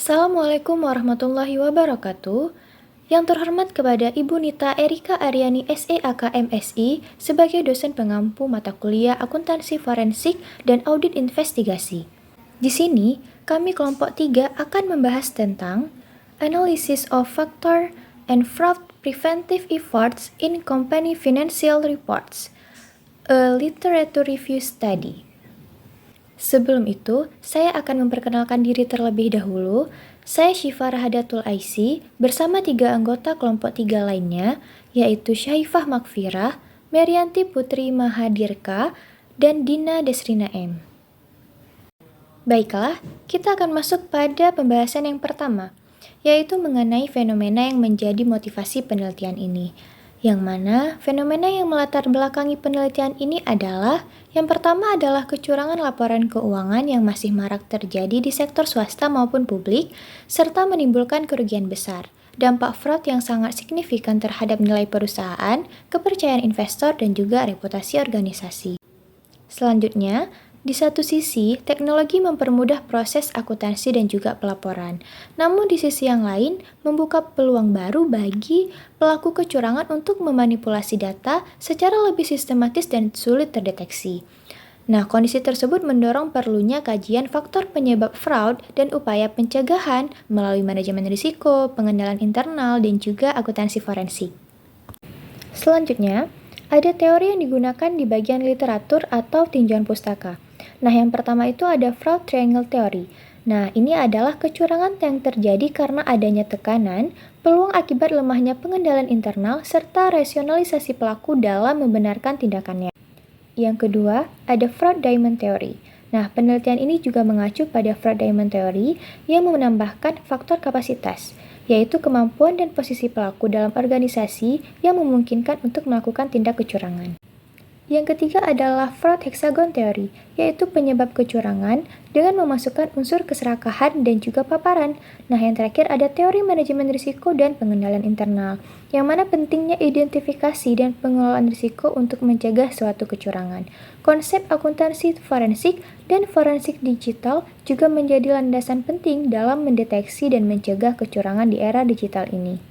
Assalamualaikum warahmatullahi wabarakatuh. Yang terhormat kepada Ibu Nita Erika Aryani SEAK MSI sebagai dosen pengampu mata kuliah Akuntansi Forensik dan Audit Investigasi. Di sini, kami kelompok 3 akan membahas tentang Analysis of Factor and Fraud Preventive Efforts in Company Financial Reports, a Literature Review Study. Sebelum itu, saya akan memperkenalkan diri terlebih dahulu. Saya Syifa Rahadatul Aisy bersama 3 anggota kelompok 3 lainnya, yaitu Syaifah Makfirah, Merianti Putri Mahadirka, dan Dina Desrina M. Baiklah, kita akan masuk pada pembahasan yang pertama, yaitu mengenai fenomena yang menjadi motivasi penelitian ini. Yang mana fenomena yang melatar belakangi penelitian ini adalah yang pertama adalah kecurangan laporan keuangan yang masih marak terjadi di sektor swasta maupun publik, serta menimbulkan kerugian besar. Dampak fraud yang sangat signifikan terhadap nilai perusahaan, kepercayaan investor, dan juga reputasi organisasi. Selanjutnya, di satu sisi, teknologi mempermudah proses akuntansi dan juga pelaporan. Namun di sisi yang lain, membuka peluang baru bagi pelaku kecurangan untuk memanipulasi data secara lebih sistematis dan sulit terdeteksi. Nah, kondisi tersebut mendorong perlunya kajian faktor penyebab fraud dan upaya pencegahan melalui manajemen risiko, pengendalian internal, dan juga akuntansi forensik. Selanjutnya, ada teori yang digunakan di bagian literatur atau tinjauan pustaka. Nah, yang pertama itu ada fraud triangle theory. Nah, ini adalah kecurangan yang terjadi karena adanya tekanan, peluang akibat lemahnya pengendalian internal, serta rasionalisasi pelaku dalam membenarkan tindakannya. Yang kedua, ada fraud diamond theory. Nah, penelitian ini juga mengacu pada fraud diamond theory yang menambahkan faktor kapasitas, yaitu kemampuan dan posisi pelaku dalam organisasi yang memungkinkan untuk melakukan tindak kecurangan. Yang ketiga adalah fraud hexagon theory, yaitu penyebab kecurangan dengan memasukkan unsur keserakahan dan juga paparan. Nah, yang terakhir ada teori manajemen risiko dan pengendalian internal, yang mana pentingnya identifikasi dan pengelolaan risiko untuk mencegah suatu kecurangan. Konsep akuntansi forensik dan forensik digital juga menjadi landasan penting dalam mendeteksi dan mencegah kecurangan di era digital ini.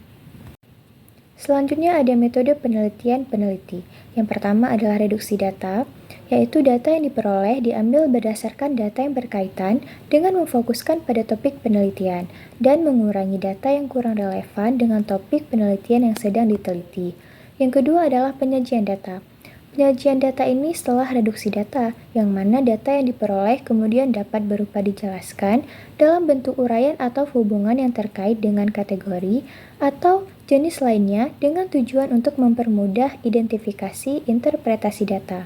Selanjutnya ada metode penelitian peneliti. Yang pertama adalah reduksi data, yaitu data yang diperoleh diambil berdasarkan data yang berkaitan dengan memfokuskan pada topik penelitian dan mengurangi data yang kurang relevan dengan topik penelitian yang sedang diteliti. Yang kedua adalah penyajian data. Penyajian data ini setelah reduksi data, yang mana data yang diperoleh kemudian dapat berupa dijelaskan dalam bentuk uraian atau hubungan yang terkait dengan kategori atau jenis lainnya dengan tujuan untuk mempermudah identifikasi interpretasi data.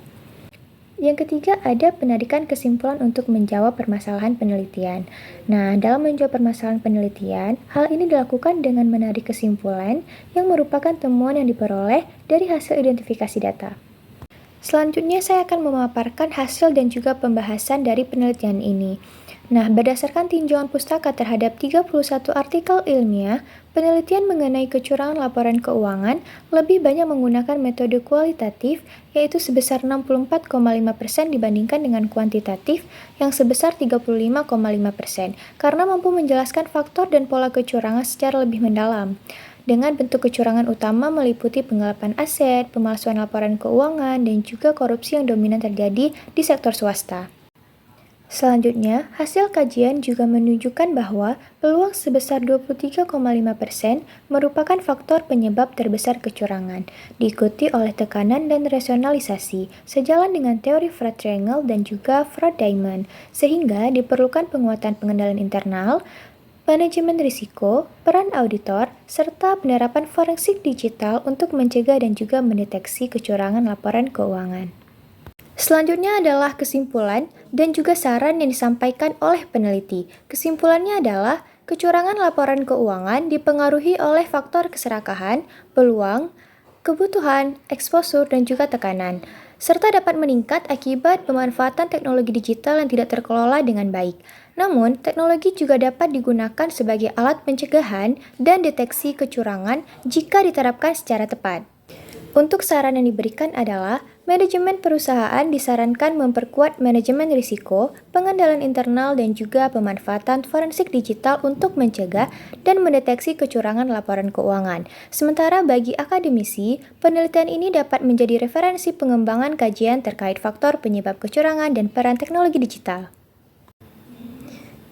Yang ketiga ada penarikan kesimpulan untuk menjawab permasalahan penelitian. Nah, dalam menjawab permasalahan penelitian, hal ini dilakukan dengan menarik kesimpulan yang merupakan temuan yang diperoleh dari hasil identifikasi data. Selanjutnya saya akan memaparkan hasil dan juga pembahasan dari penelitian ini. Nah, berdasarkan tinjauan pustaka terhadap 31 artikel ilmiah, penelitian mengenai kecurangan laporan keuangan lebih banyak menggunakan metode kualitatif, yaitu sebesar 64,5% dibandingkan dengan kuantitatif yang sebesar 35,5%, karena mampu menjelaskan faktor dan pola kecurangan secara lebih mendalam. Dengan bentuk kecurangan utama meliputi penggelapan aset, pemalsuan laporan keuangan, dan juga korupsi yang dominan terjadi di sektor swasta. Selanjutnya, hasil kajian juga menunjukkan bahwa peluang sebesar 23,5% merupakan faktor penyebab terbesar kecurangan, diikuti oleh tekanan dan rasionalisasi, sejalan dengan teori fraud triangle dan juga fraud diamond, sehingga diperlukan penguatan pengendalian internal, manajemen risiko, peran auditor, serta penerapan forensik digital untuk mencegah dan juga mendeteksi kecurangan laporan keuangan. Selanjutnya adalah kesimpulan dan juga saran yang disampaikan oleh peneliti. Kesimpulannya adalah kecurangan laporan keuangan dipengaruhi oleh faktor keserakahan, peluang, kebutuhan, eksposur, dan juga tekanan, serta dapat meningkat akibat pemanfaatan teknologi digital yang tidak terkelola dengan baik. Namun, teknologi juga dapat digunakan sebagai alat pencegahan dan deteksi kecurangan jika diterapkan secara tepat. Untuk saran yang diberikan adalah Manajemen perusahaan disarankan memperkuat manajemen risiko, pengendalian internal, dan juga pemanfaatan forensik digital untuk mencegah dan mendeteksi kecurangan laporan keuangan. Sementara bagi akademisi, penelitian ini dapat menjadi referensi pengembangan kajian terkait faktor penyebab kecurangan dan peran teknologi digital.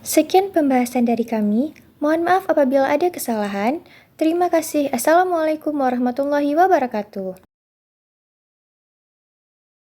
Sekian pembahasan dari kami. Mohon maaf apabila ada kesalahan. Terima kasih. Assalamualaikum warahmatullahi wabarakatuh.